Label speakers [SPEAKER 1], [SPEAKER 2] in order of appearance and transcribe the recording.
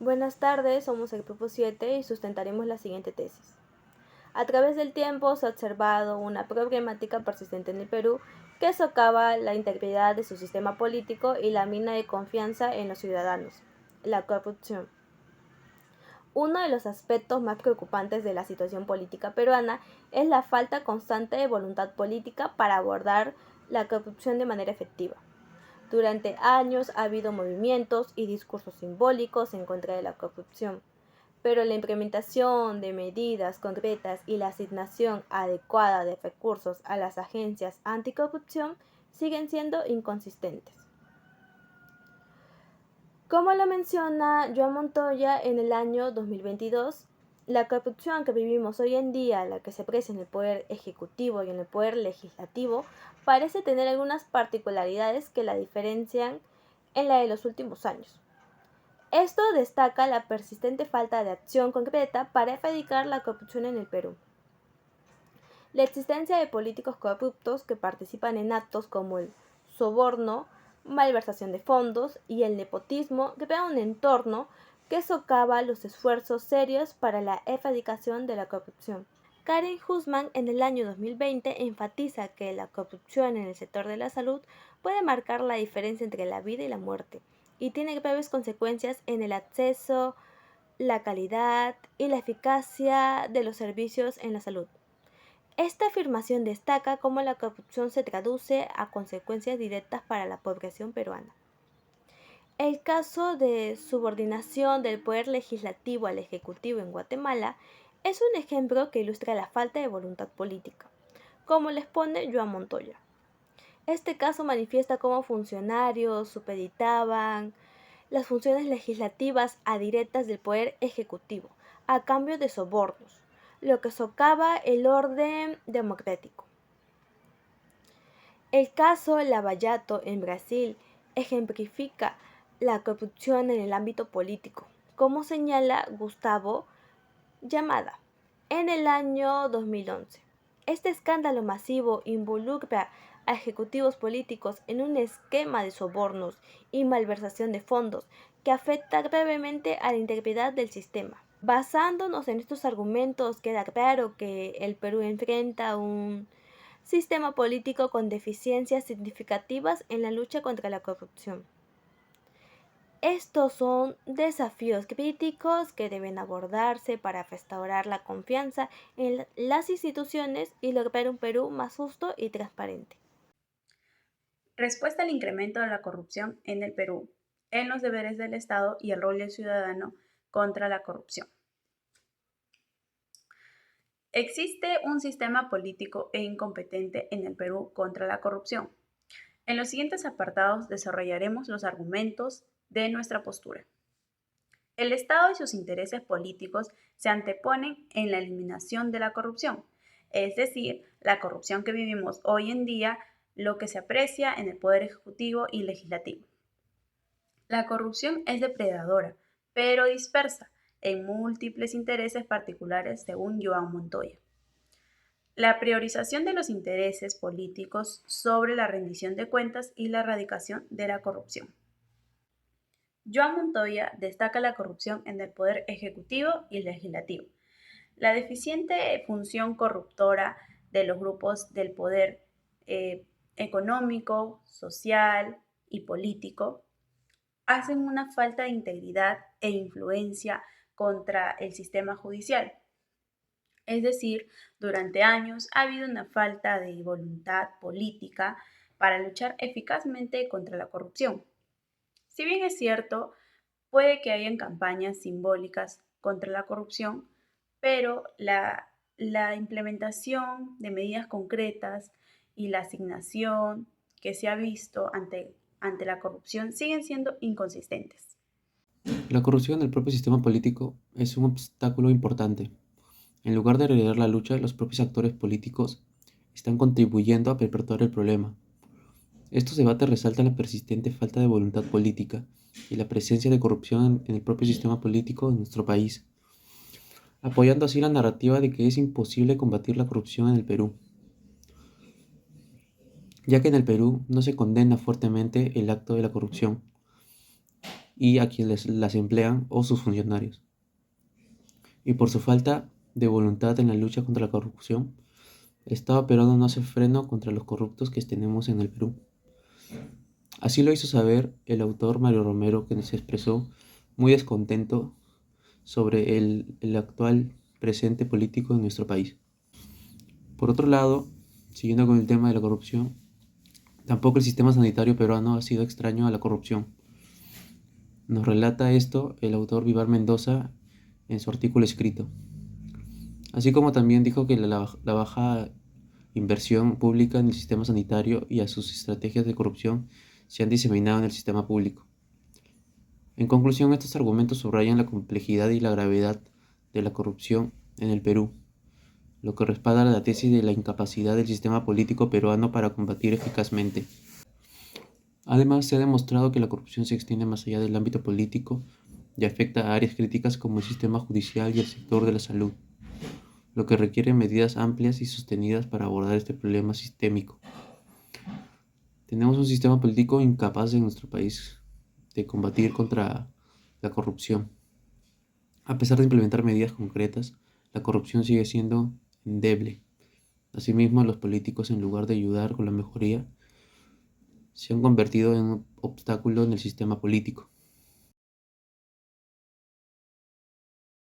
[SPEAKER 1] Buenas tardes, somos el grupo 7 y sustentaremos la siguiente tesis. A través del tiempo se ha observado una problemática persistente en el Perú que socava la integridad de su sistema político y la mina de confianza en los ciudadanos, la corrupción. Uno de los aspectos más preocupantes de la situación política peruana es la falta constante de voluntad política para abordar la corrupción de manera efectiva. Durante años ha habido movimientos y discursos simbólicos en contra de la corrupción, pero la implementación de medidas concretas y la asignación adecuada de recursos a las agencias anticorrupción siguen siendo inconsistentes. Como lo menciona Joan Montoya en el año 2022, la corrupción que vivimos hoy en día, la que se aprecia en el poder ejecutivo y en el poder legislativo, parece tener algunas particularidades que la diferencian en la de los últimos años. Esto destaca la persistente falta de acción concreta para erradicar la corrupción en el Perú. La existencia de políticos corruptos que participan en actos como el soborno, malversación de fondos y el nepotismo crea un entorno que socava los esfuerzos serios para la erradicación de la corrupción. Karen Husman en el año 2020 enfatiza que la corrupción en el sector de la salud puede marcar la diferencia entre la vida y la muerte y tiene graves consecuencias en el acceso, la calidad y la eficacia de los servicios en la salud. Esta afirmación destaca cómo la corrupción se traduce a consecuencias directas para la población peruana. El caso de subordinación del poder legislativo al ejecutivo en Guatemala es un ejemplo que ilustra la falta de voluntad política, como les pone Joan Montoya. Este caso manifiesta cómo funcionarios supeditaban las funciones legislativas a directas del poder ejecutivo, a cambio de sobornos, lo que socava el orden democrático. El caso Lavallato en Brasil ejemplifica la corrupción en el ámbito político, como señala Gustavo Llamada en el año 2011. Este escándalo masivo involucra a ejecutivos políticos en un esquema de sobornos y malversación de fondos que afecta gravemente a la integridad del sistema. Basándonos en estos argumentos, queda claro que el Perú enfrenta un sistema político con deficiencias significativas en la lucha contra la corrupción. Estos son desafíos críticos que deben abordarse para restaurar la confianza en las instituciones y lograr un Perú más justo y transparente.
[SPEAKER 2] Respuesta al incremento de la corrupción en el Perú, en los deberes del Estado y el rol del ciudadano contra la corrupción. Existe un sistema político e incompetente en el Perú contra la corrupción. En los siguientes apartados desarrollaremos los argumentos de nuestra postura. El Estado y sus intereses políticos se anteponen en la eliminación de la corrupción, es decir, la corrupción que vivimos hoy en día, lo que se aprecia en el Poder Ejecutivo y Legislativo. La corrupción es depredadora, pero dispersa en múltiples intereses particulares, según Joan Montoya. La priorización de los intereses políticos sobre la rendición de cuentas y la erradicación de la corrupción. Joan Montoya destaca la corrupción en el poder ejecutivo y legislativo. La deficiente función corruptora de los grupos del poder económico, social y político hacen una falta de integridad e influencia contra el sistema judicial. Es decir, durante años ha habido una falta de voluntad política para luchar eficazmente contra la corrupción. Si bien es cierto, puede que hayan campañas simbólicas contra la corrupción, pero la implementación de medidas concretas y la asignación que se ha visto ante la corrupción siguen siendo inconsistentes.
[SPEAKER 3] La corrupción del propio sistema político es un obstáculo importante. En lugar de liderar la lucha, los propios actores políticos están contribuyendo a perpetuar el problema. Estos debates resaltan la persistente falta de voluntad política y la presencia de corrupción en el propio sistema político de nuestro país, apoyando así la narrativa de que es imposible combatir la corrupción en el Perú, ya que en el Perú no se condena fuertemente el acto de la corrupción y a quienes las emplean o sus funcionarios. Y por su falta de voluntad en la lucha contra la corrupción, el Estado peruano no hace freno contra los corruptos que tenemos en el Perú. Así lo hizo saber el autor Mario Romero, que se expresó muy descontento sobre el actual presente político en nuestro país. Por otro lado, siguiendo con el tema de la corrupción, tampoco el sistema sanitario peruano ha sido extraño a la corrupción. Nos relata esto el autor Vivar Mendoza en su artículo escrito. Así como también dijo que la baja inversión pública en el sistema sanitario y a sus estrategias de corrupción se han diseminado en el sistema público. En conclusión, estos argumentos subrayan la complejidad y la gravedad de la corrupción en el Perú, lo que respalda la tesis de la incapacidad del sistema político peruano para combatir eficazmente. Además, se ha demostrado que la corrupción se extiende más allá del ámbito político y afecta a áreas críticas como el sistema judicial y el sector de la salud, lo que requiere medidas amplias y sostenidas para abordar este problema sistémico. Tenemos un sistema político incapaz en nuestro país de combatir contra la corrupción. A pesar de implementar medidas concretas, la corrupción sigue siendo endeble. Asimismo, los políticos, en lugar de ayudar con la mejoría, se han convertido en un obstáculo en el sistema político.